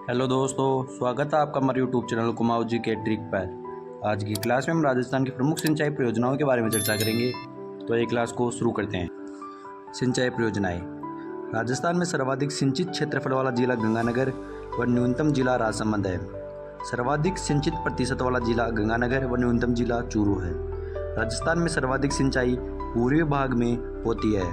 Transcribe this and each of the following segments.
Hello दोस्तों, स्वागत है आपका हमारे यूट्यूब चैनल कुमाऊं जी के ट्रिक पर। आज की क्लास में हम राजस्थान की प्रमुख सिंचाई परियोजनाओं के बारे में चर्चा करेंगे। तो ये क्लास को शुरू करते हैं। सिंचाई परियोजनाएं। राजस्थान में सर्वाधिक सिंचित क्षेत्रफल वाला जिला गंगानगर व न्यूनतम जिला राजसमंद है। सर्वाधिक सिंचित प्रतिशत वाला जिला गंगानगर व न्यूनतम जिला चूरू है। राजस्थान में सर्वाधिक सिंचाई पूर्वी भाग में होती है।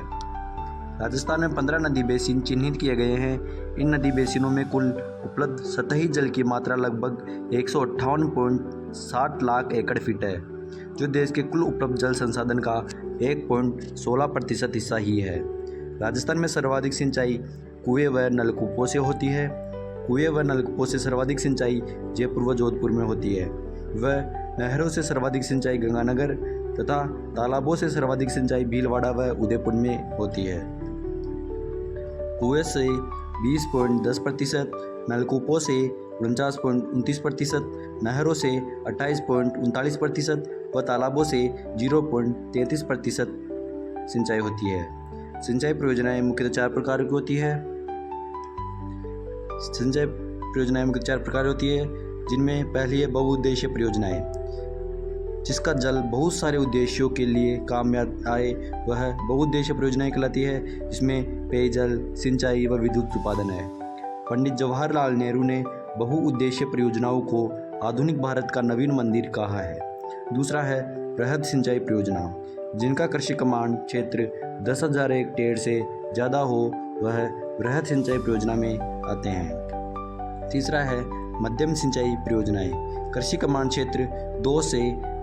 राजस्थान में 15 नदी बेसिन चिन्हित किए गए हैं। इन नदी बेसिनों में कुल उपलब्ध सतही जल की मात्रा लगभग 158.60 लाख एकड़ फीट है, जो देश के कुल उपलब्ध जल संसाधन का 1.16% हिस्सा ही है। राजस्थान में सर्वाधिक सिंचाई कुएं व नलकूपों से होती है। कुएं व नलकूपों से सर्वाधिक सिंचाई जयपुर व जोधपुर में होती है। वह नहरों से सर्वाधिक सिंचाई गंगानगर तथा तालाबों से सर्वाधिक सिंचाई भीलवाड़ा व उदयपुर में होती है। कुएं से 20.10%, नलकूपों से 49.29%, नहरों से 28.39% व तालाबों से 0.33% सिंचाई होती है। सिंचाई परियोजनाएं मुख्यतः चार प्रकार की होती है। जिनमें पहली है बहुउद्देशीय परियोजनाएं, जिसका जल बहुत सारे उद्देश्यों के लिए काम में आए, वह बहुउद्देशीय परियोजनाएं कहलाती है, जिसमें पेयजल, सिंचाई व विद्युत उत्पादन है। पंडित जवाहरलाल नेहरू ने बहुउद्देशीय परियोजनाओं को आधुनिक भारत का नवीन मंदिर कहा है। दूसरा है वृहद सिंचाई परियोजना, जिनका कृषि कमांड क्षेत्र 10,000 हेक्टेयर से ज़्यादा हो, वह वृहद सिंचाई परियोजना में आते हैं। तीसरा है मध्यम सिंचाई परियोजनाएं, कृषि कमांड क्षेत्र 2 से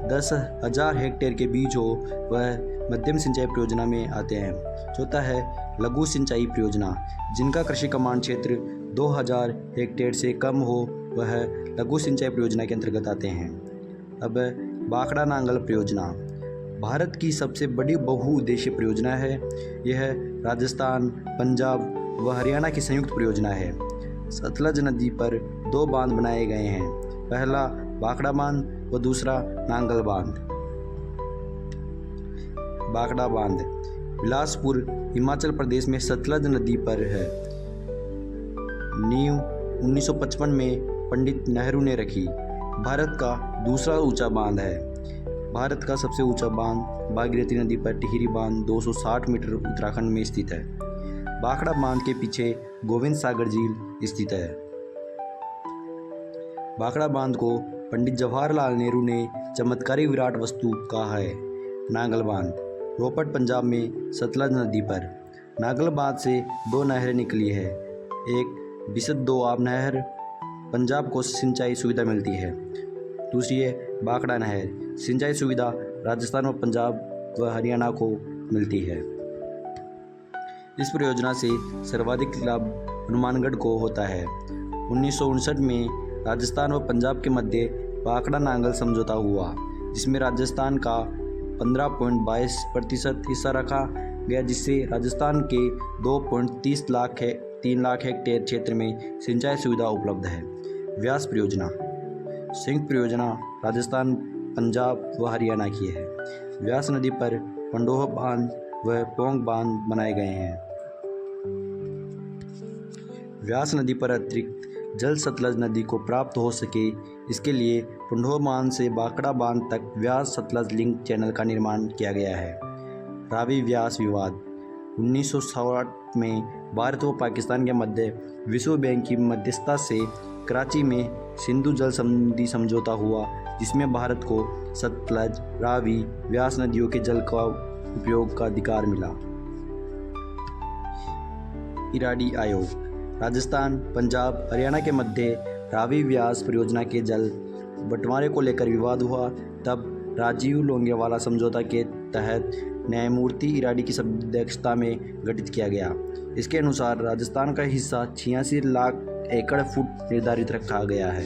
10,000 हेक्टेयर के बीच हो, वह मध्यम सिंचाई परियोजना में आते हैं। चौथा है लघु सिंचाई परियोजना, जिनका कृषि कमांड क्षेत्र 2,000 हेक्टेयर से कम हो, वह लघु सिंचाई परियोजना के अंतर्गत आते हैं। अब बाखड़ा नांगल परियोजना भारत की सबसे बड़ी बहुउद्देशीय परियोजना है। यह राजस्थान, पंजाब व हरियाणा की संयुक्त परियोजना है। सतलज नदी पर 2 बांध बनाए गए हैं, पहला बाखड़ा बांध व दूसरा नांगल बांध। बाखड़ा बांध बिलासपुर, हिमाचल प्रदेश में सतलज नदी पर है। नींव 1955 में पंडित नेहरू ने रखी। भारत का दूसरा ऊंचा बांध है। भारत का सबसे ऊंचा बांध भागीरथी नदी पर टिहरी बांध 260 मीटर उत्तराखंड में स्थित है। बाखड़ा बांध के पीछे गोविंद सागर झील स्थित है। बाखड़ा बांध को पंडित जवाहरलाल नेहरू ने चमत्कारी विराट वस्तु कहा है। नांगल बांध रोपड़, पंजाब में सतलज नदी पर। नांगल बांध से 2 नहरें निकली है। एक बिसत दोआब नहर, पंजाब को सिंचाई सुविधा मिलती है। दूसरी है बाखड़ा नहर, सिंचाई सुविधा राजस्थान व पंजाब व हरियाणा को मिलती है। इस परियोजना से सर्वाधिक लाभ हनुमानगढ़ को होता है। 1959 में राजस्थान व पंजाब के मध्य बाखड़ा नांगल समझौता हुआ, जिसमें राजस्थान का 15.22% हिस्सा रखा गया, जिससे राजस्थान के 3 लाख हेक्टेयर क्षेत्र में सिंचाई सुविधा उपलब्ध है। व्यास परियोजना संयुक्त परियोजना राजस्थान, पंजाब व हरियाणा की है। व्यास नदी पर पंडोह बांध व पोंग बांध बनाए गए हैं। व्यास नदी पर अतिरिक्त जल सतलज नदी को प्राप्त हो सके, इसके लिए पंडोह बांध से बाखड़ा बांध तक व्यास सतलज लिंक चैनल का निर्माण किया गया है। रावी व्यास विवाद 1960 में भारत व पाकिस्तान के मध्य विश्व बैंक की मध्यस्थता से कराची में सिंधु जल संधि समझौता हुआ, जिसमें भारत को सतलज, रावी, व्यास नदियों के जल का उपयोग का अधिकार मिला। इराडी आयोग राजस्थान, पंजाब, हरियाणा के मध्य रावी व्यास परियोजना के जल बंटवारे को लेकर विवाद हुआ। तब राजीव लोंगेवाला समझौता के तहत न्यायमूर्ति इराडी की अध्यक्षता में गठित किया गया। इसके अनुसार राजस्थान का हिस्सा 86 लाख एकड़ फुट निर्धारित रखा गया है।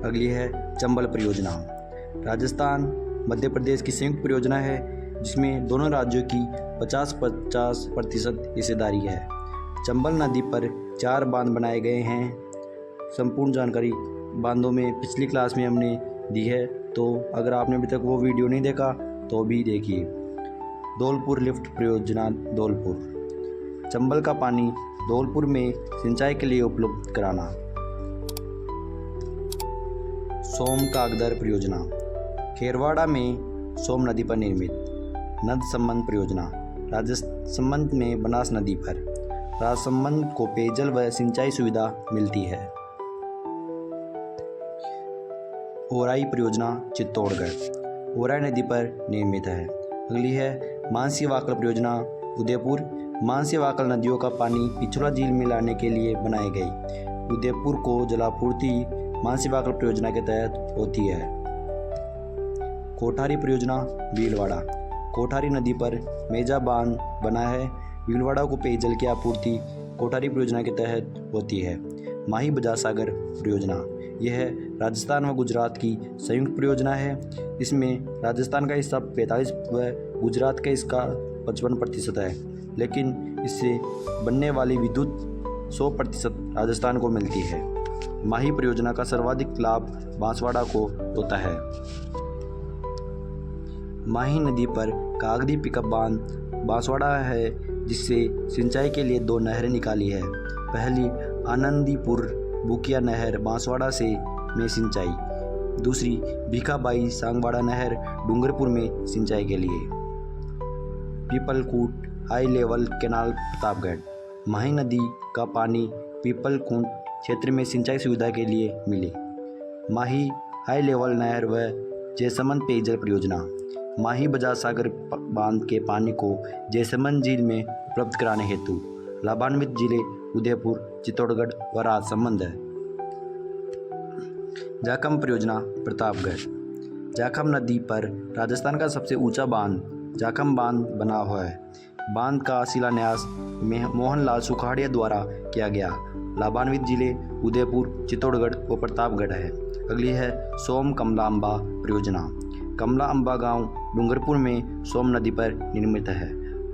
अगली है चंबल परियोजना। राजस्थान, मध्य प्रदेश की संयुक्त परियोजना है, जिसमें दोनों राज्यों की 50-50% हिस्सेदारी है। चंबल नदी पर 4 बांध बनाए गए हैं। संपूर्ण जानकारी बांधों में पिछली क्लास में हमने दी है, तो अगर आपने अभी तक वो वीडियो नहीं देखा तो भी देखिए। धौलपुर लिफ्ट परियोजना धौलपुर चंबल का पानी धौलपुर में सिंचाई के लिए उपलब्ध कराना। सोम कागदर परियोजना खेरवाड़ा में सोम नदी पर निर्मित। नद संबंध परियोजना राजसमंद में बनास नदी पर। राजसमंद को पेयजल व सिंचाई सुविधा मिलती है। ओराई परियोजना चित्तौड़गढ़ ओराई नदी पर निर्मित है। अगली है मानसी वाकल परियोजना उदयपुर। मानसी वाकल नदियों का पानी पिछोला झील में लाने के लिए बनाई गई। उदयपुर को जलापूर्ति मानसी वाकल परियोजना के तहत होती है। कोठारी परियोजना भीलवाड़ा कोठारी नदी पर मेजा बांध बना है। भीलवाड़ा को पेयजल की आपूर्ति कोठारी परियोजना के तहत होती है। माही बजाज सागर परियोजना यह राजस्थान व गुजरात की संयुक्त परियोजना है। इसमें राजस्थान का हिस्सा 45 व गुजरात का इसका 55% है, लेकिन इससे बनने वाली विद्युत 100% राजस्थान को मिलती है। माही परियोजना का सर्वाधिक लाभ बांसवाड़ा को होता है। माही नदी पर कागदी पिकअप बांध बांसवाड़ा है, जिससे सिंचाई के लिए 2 नहरें निकाली है। पहली आनंदीपुर बुकिया नहर बांसवाड़ा से में सिंचाई, दूसरी भीखाबाई सांगवाड़ा नहर डूंगरपुर में सिंचाई के लिए। पीपलकूट हाई लेवल कैनाल प्रतापगढ़ माही नदी का पानी पीपलकूट क्षेत्र में सिंचाई सुविधा के लिए मिले। माही हाई लेवल नहर व जयसमंद पेयजल परियोजना माही बजाज सागर बांध के पानी को जयसमंद झील में उपलब्ध कराने हेतु लाभान्वित जिले उदयपुर, चित्तौड़गढ़ व राजसमंद है। जाखम परियोजना प्रतापगढ़ जाखम नदी पर राजस्थान का सबसे ऊंचा बांध जाखम बांध बना हुआ है। बांध का शिलान्यास मोहनलाल सुखाड़िया द्वारा किया गया। लाभान्वित जिले उदयपुर, चित्तौड़गढ़ व प्रतापगढ़ है। अगली है सोम कमला अम्बा परियोजना। कमला अम्बा गांव डूंगरपुर में सोम नदी पर निर्मित है।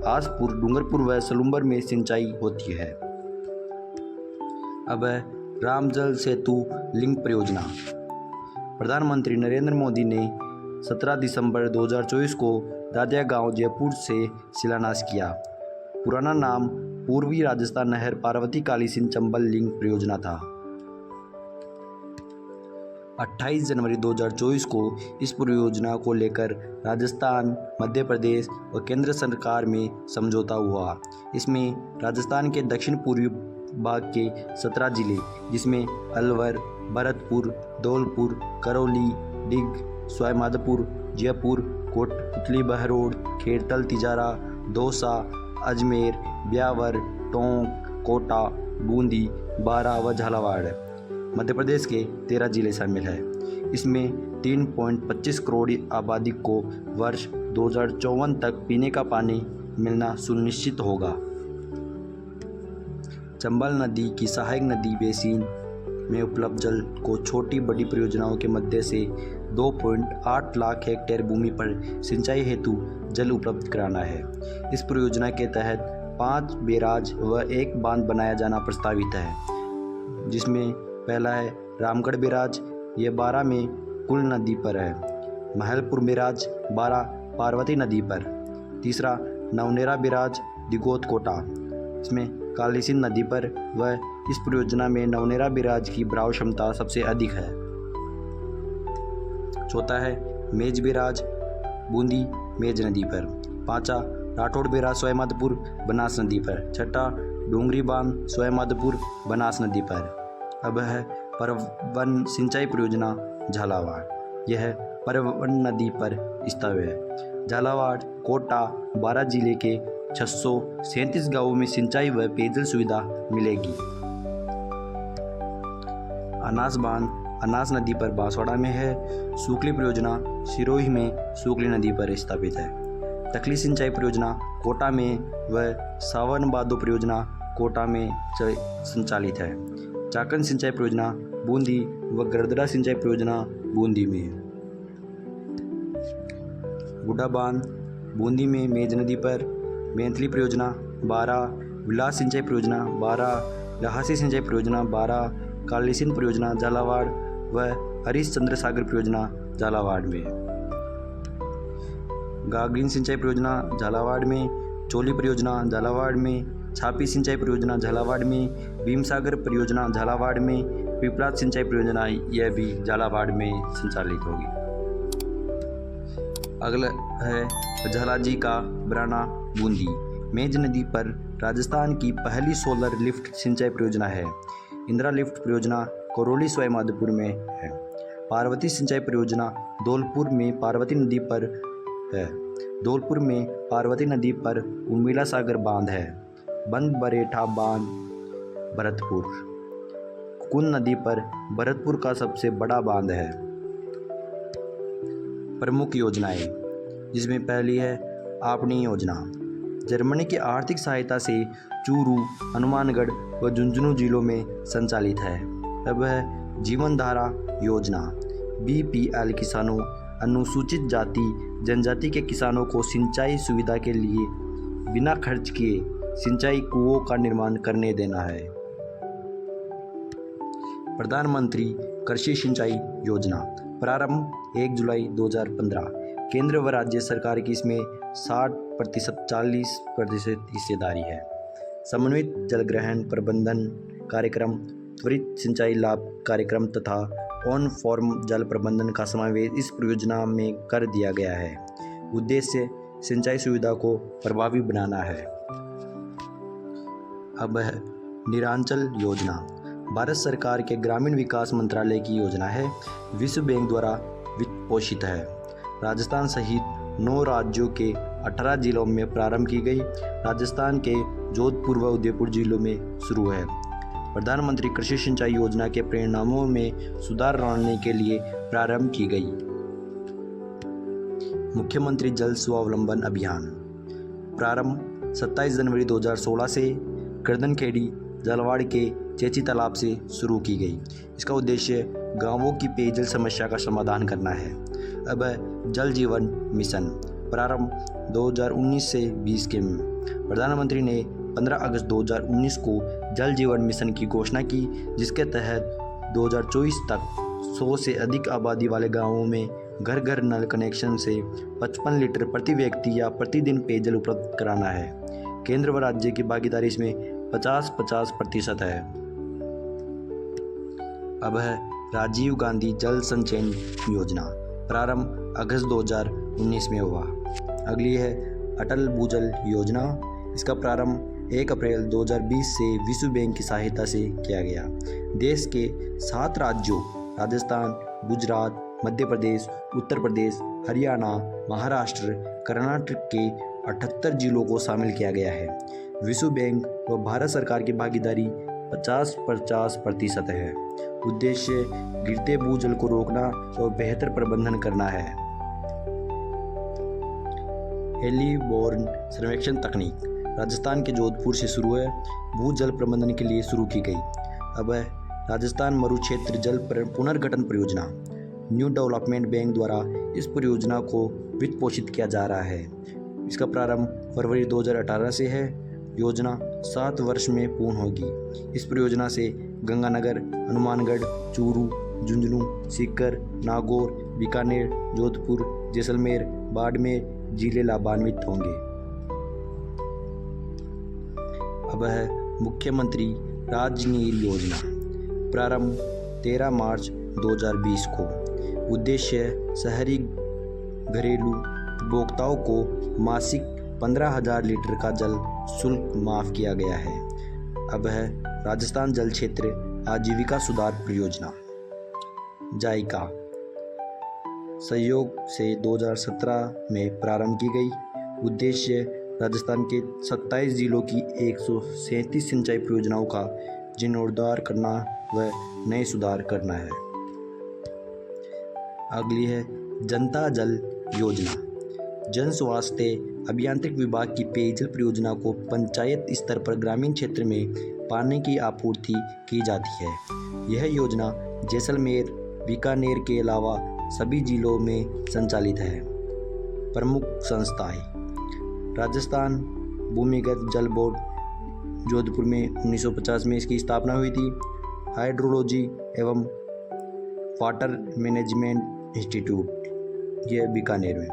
आसपुर, डूंगरपुर व सलूम्बर में सिंचाई होती है। अब है रामजल सेतु लिंक परियोजना। प्रधानमंत्री नरेंद्र मोदी ने 17 दिसंबर 2024 को दादिया गांव जयपुर से शिलान्यास किया। पुराना नाम पूर्वी राजस्थान नहर पार्वती कालीसिंध चंबल लिंक परियोजना था। 28 जनवरी 2024 को इस परियोजना को लेकर राजस्थान, मध्य प्रदेश व केंद्र सरकार में समझौता हुआ। इसमें राजस्थान के दक्षिण पूर्वी भाग के 17 जिले, जिसमें अलवर, भरतपुर, धौलपुर, करौली, डिग, सवाईमाधोपुर, जयपुर, कोटपुतली, बहरोड, खेड़तल, तिजारा, दौसा, अजमेर, ब्यावर, टोंक, कोटा, बूंदी, बारा व झालावाड़ मध्य प्रदेश के 13 जिले शामिल है। इसमें 3.25 करोड़ आबादी को वर्ष 2054 तक पीने का पानी मिलना सुनिश्चित होगा। चंबल नदी की सहायक नदी बेसिन में उपलब्ध जल को छोटी बड़ी परियोजनाओं के मध्य से 2.8 लाख हेक्टेयर भूमि पर सिंचाई हेतु जल उपलब्ध कराना है। इस परियोजना के तहत 5 बैराज व 1 बांध बनाया जाना प्रस्तावित है, जिसमें पहला है रामगढ़ बैराज, ये 12 में कुल नदी पर है। महलपुर बैराज 12 पार्वती नदी पर। तीसरा नवनेरा बैराज दिगोत कोटा, इसमें कालीसिंध नदी पर व इस परियोजना में नवनेरा बैराज की बहाव क्षमता सबसे अधिक है। चौथा है मेज बैराज बूंदी मेज नदी पर। पांचवा राठौड़ बैराज सवाईमाधोपुर बनास नदी पर। छठा डोंगरी बांध सवाईमाधोपुर बनास नदी पर। अब है परवन सिंचाई परियोजना झालावाड़, यह परवन नदी पर स्थित है। झालावाड़ कोटा 12 जिले के 637 गांवों में सिंचाई व पेयजल सुविधा मिलेगी। अनास बांध अनास नदी पर बांसवाड़ा में है। सूखली परियोजना सिरोही में सूखली नदी पर स्थापित है। तकली सिंचाई परियोजना कोटा में व सावन बादो परियोजना कोटा में संचालित है। चाकन सिंचाई परियोजना बूंदी व गरदरा सिंचाई परियोजना बूंदी में। गुड्डा बांध बूंदी में मेज नदी पर। बेंतली परियोजना 12, विलास सिंचाई परियोजना 12, लहासी सिंचाई परियोजना 12, कालीसिंध परियोजना झालावाड़ व हरिश्चंद्र सागर परियोजना झालावाड़ में। गागरीन सिंचाई परियोजना झालावाड़ में। चोली परियोजना झालावाड़ में। छापी सिंचाई परियोजना झालावाड़ में, भीमसागर परियोजना झालावाड़ में, पिपराद सिंचाई परियोजना यह भी झालावाड़ में संचालित होगी। अगला है झालाजी का बराना बूंदी। मेज नदी पर राजस्थान की पहली सोलर लिफ्ट सिंचाई परियोजना है। इंदिरा लिफ्ट परियोजना करौली सवाई माधोपुर में है। पार्वती सिंचाई परियोजना धौलपुर में पार्वती नदी पर है। धौलपुर में पार्वती नदी पर उर्मिला सागर बांध है। बंद बरेठा बांध भरतपुर। कुन नदी पर भरतपुर का सबसे बड़ा बांध है। प्रमुख योजनाएं, जिसमें पहली है आपनी योजना। जर्मनी की आर्थिक सहायता से चूरू, हनुमानगढ़ व झुंझुनू जिलों में संचालित है। अब है जीवन धारा योजना। बीपीएल किसानों, अनुसूचित जाति जनजाति के किसानों को सिंचाई सुविधा के लिए बिना खर्च किए सिंचाई कुओं का निर्माण करने देना है। प्रधानमंत्री कृषि सिंचाई योजना प्रारंभ 1 जुलाई 2015। केंद्र व राज्य सरकार की इसमें 60% 40% हिस्सेदारी है। समन्वित जलग्रहण प्रबंधन कार्यक्रम, त्वरित सिंचाई लाभ कार्यक्रम तथा ऑन फॉर्म जल प्रबंधन का समावेश इस परियोजना में कर दिया गया है। उद्देश्य सिंचाई सुविधा को प्रभावी बनाना है। अब है निरांचल योजना। भारत सरकार के ग्रामीण विकास मंत्रालय की योजना है। विश्व बैंक द्वारा वित्त पोषित है। राजस्थान सहित 9 राज्यों के 18 जिलों में प्रारंभ की गई। राजस्थान के जोधपुर व उदयपुर जिलों में शुरू है। प्रधानमंत्री कृषि सिंचाई योजना के परिणामों में सुधार लाने के लिए प्रारंभ की गई। मुख्यमंत्री जल स्वावलंबन अभियान प्रारंभ 27 जनवरी 2016 से गर्दनखेड़ी झालावाड़ के चेची तालाब से शुरू की गई। इसका उद्देश्य गांवों की पेयजल समस्या का समाधान करना है। अब जल जीवन मिशन प्रारंभ 2019 से 20 के प्रधानमंत्री ने 15 अगस्त 2019 को जल जीवन मिशन की घोषणा की, जिसके तहत 2024 तक 100 से अधिक आबादी वाले गांवों में घर घर नल कनेक्शन से 55 लीटर प्रति व्यक्ति या प्रतिदिन पेयजल उपलब्ध कराना है। केंद्र व राज्य की भागीदारी इसमें 50-50% है। अब है राजीव गांधी जल संचयन योजना प्रारंभ अगस्त 2019 में हुआ। अगली है अटल भूजल योजना। इसका प्रारंभ 1 अप्रैल 2020 से विश्व बैंक की सहायता से किया गया। देश के 7 राज्यों राजस्थान, गुजरात, मध्य प्रदेश, उत्तर प्रदेश, हरियाणा, महाराष्ट्र, कर्नाटक के 78 जिलों को शामिल किया गया है। विश्व बैंक व भारत सरकार की भागीदारी 50-50% है। उद्देश्य गिरते भूजल को रोकना और बेहतर प्रबंधन करना है। हेलीबोर्न सर्वेक्षण तकनीक राजस्थान के जोधपुर से शुरू है। भूजल प्रबंधन के लिए शुरू की गई। अब है राजस्थान मरुक्षेत्र जल पुनर्गठन परियोजना। न्यू डेवलपमेंट बैंक द्वारा इस परियोजना को वित्त पोषित किया जा रहा है। इसका प्रारंभ फरवरी 2018 से है। योजना 7 वर्ष में पूर्ण होगी। इस परियोजना से गंगानगर, हनुमानगढ़, चूरू, झुंझुनू, सीकर, नागौर, बीकानेर, जोधपुर, जैसलमेर, बाड़मेर जिले लाभान्वित होंगे। अब है मुख्यमंत्री राजनीर योजना प्रारंभ 13 मार्च 2020 को। उद्देश्य शहरी घरेलू उपभोक्ताओं को मासिक 15,000 लीटर का जल शुल्क माफ किया गया है। अब है राजस्थान जल क्षेत्र आजीविका सुधार परियोजना जायका सहयोग से 2017 में प्रारंभ की गई। उद्देश्य राजस्थान के 27 जिलों की 137 सिंचाई परियोजनाओं का जीर्णोद्धार करना व नए सुधार करना है। अगली है जनता जल योजना। जन स्वास्थ्य अभियांत्रिक विभाग की पेयजल परियोजना को पंचायत स्तर पर ग्रामीण क्षेत्र में पानी की आपूर्ति की जाती है। यह योजना जैसलमेर, बीकानेर के अलावा सभी जिलों में संचालित है। प्रमुख संस्थाएं राजस्थान भूमिगत जल बोर्ड जोधपुर में 1950 में इसकी स्थापना हुई थी। हाइड्रोलॉजी एवं वाटर मैनेजमेंट इंस्टीट्यूट यह बीकानेर में।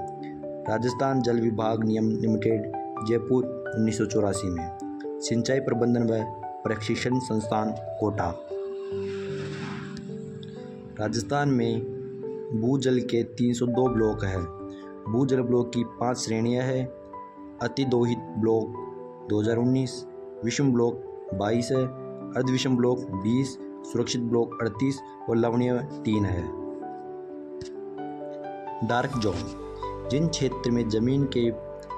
राजस्थान जल विभाग निगम लिमिटेड जयपुर 1984 में। सिंचाई प्रबंधन व प्रशिक्षण संस्थान कोटा। राजस्थान में भूजल के 302 ब्लॉक हैं। भूजल ब्लॉक की 5 श्रेणियां हैं। अतिदोहित ब्लॉक 2019, विषम ब्लॉक 22 है, अर्धविषम ब्लॉक 20, सुरक्षित ब्लॉक 38 और लवणीय 3 है। डार्क जोन, जिन क्षेत्र में जमीन के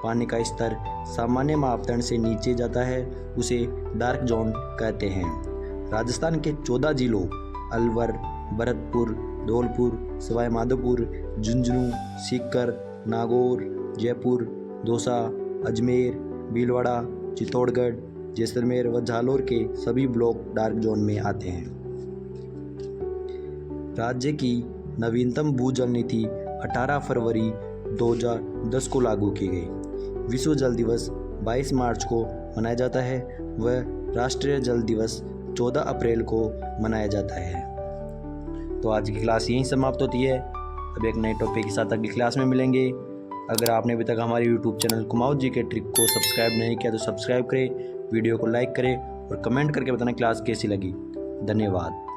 पानी का स्तर सामान्य मापदंड से नीचे जाता है उसे डार्क जोन कहते हैं। राजस्थान के 14 जिलों अलवर, भरतपुर, धौलपुर, सवाई माधोपुर, झुंझुनू, सीकर, नागौर, जयपुर, दौसा, अजमेर, भीलवाड़ा, चित्तौड़गढ़, जैसलमेर व जालौर के सभी ब्लॉक डार्क जोन में आते हैं। राज्य की नवीनतम भूजल नीति 18 फरवरी 2010 को लागू की गई। विश्व जल दिवस 22 मार्च को मनाया जाता है व राष्ट्रीय जल दिवस 14 अप्रैल को मनाया जाता है। तो आज की क्लास यहीं समाप्त होती है। अब एक नए टॉपिक के साथ अगली क्लास में मिलेंगे। अगर आपने अभी तक हमारे YouTube channel Kumaon GK trick को सब्सक्राइब नहीं किया तो सब्सक्राइब करें, वीडियो को लाइक करें और कमेंट करके बताना क्लास कैसी लगी। धन्यवाद।